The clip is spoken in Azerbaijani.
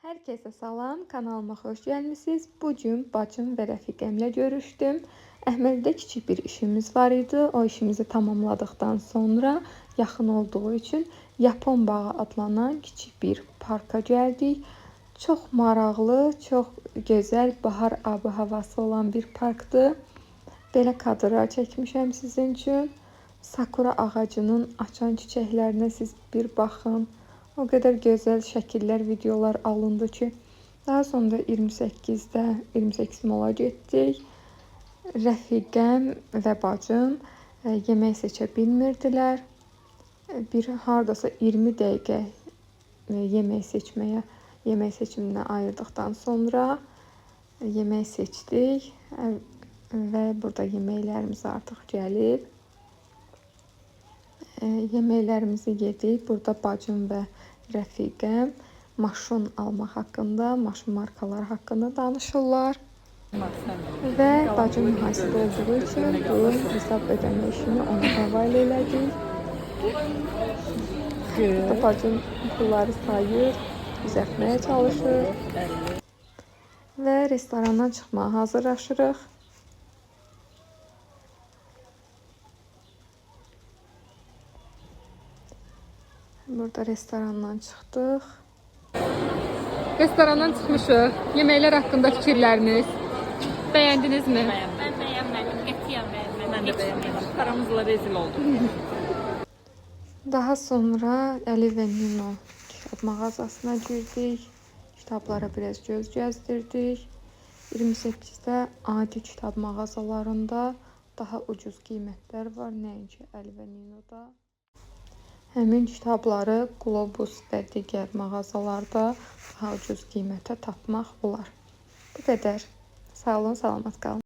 Herkese salam, kanalıma xoş gəlmisiniz. Bugün bacım və rəfiqəmlə görüşdüm. Əhməddə kiçik bir işimiz var idi. O işimizi tamamladıktan sonra yaxın olduğu üçün Yapon bağı adlanan kiçik bir parka gəldik. Çox maraqlı, çox gözəl bahar ab-havası olan bir parkdır. Belə kadrlar çəkmişəm sizin üçün. Sakura ağacının açan çiçəklərinə siz bir baxın. O qədər gözəl şəkillər, videolar alındı ki, daha sonra 28 mola getdik. Rəfiqəm və bacım yemək seçə bilmirdilər. Bir hardasa 20 dəqiqə yemək seçiminə ayırdıqdan sonra yemək seçdik və burada yeməklərimiz artıq gəlib. Yeməklərimizi yedik. Burada bacım və rəfiqəm maşın almaq haqqında, maşın markaları haqqında danışırlar. Və bacım mühasibə olduğu üçün bu hesab ödəmə işini ona həvalə elədik. Burada bacım pulları sayır, düzəltməyə çalışır. Və restorandan çıxmağa hazırlaşırıq. Burada restorandan çıxdıq. Restorandan çıxmışıq. Yeməklər haqqında fikirləriniz. Bəyəndinizmi? Ben beğenmedim. Qətiyyən beğenmedim. Ben de beğenmedim. Paramızla rezil olduk. Daha sonra Əli və Nino kitab mağazasına girdik. Kitablara biraz göz gəzdirdik. 28-də adi kitab mağazalarında daha ucuz qiymətlər var, nəinki Əli və Ninoda. Həmin kitabları Globus və digər mağazalarda daha ucuz qiymətə tapmaq olar. Bu qədər. Sağ olun, salamat qalın.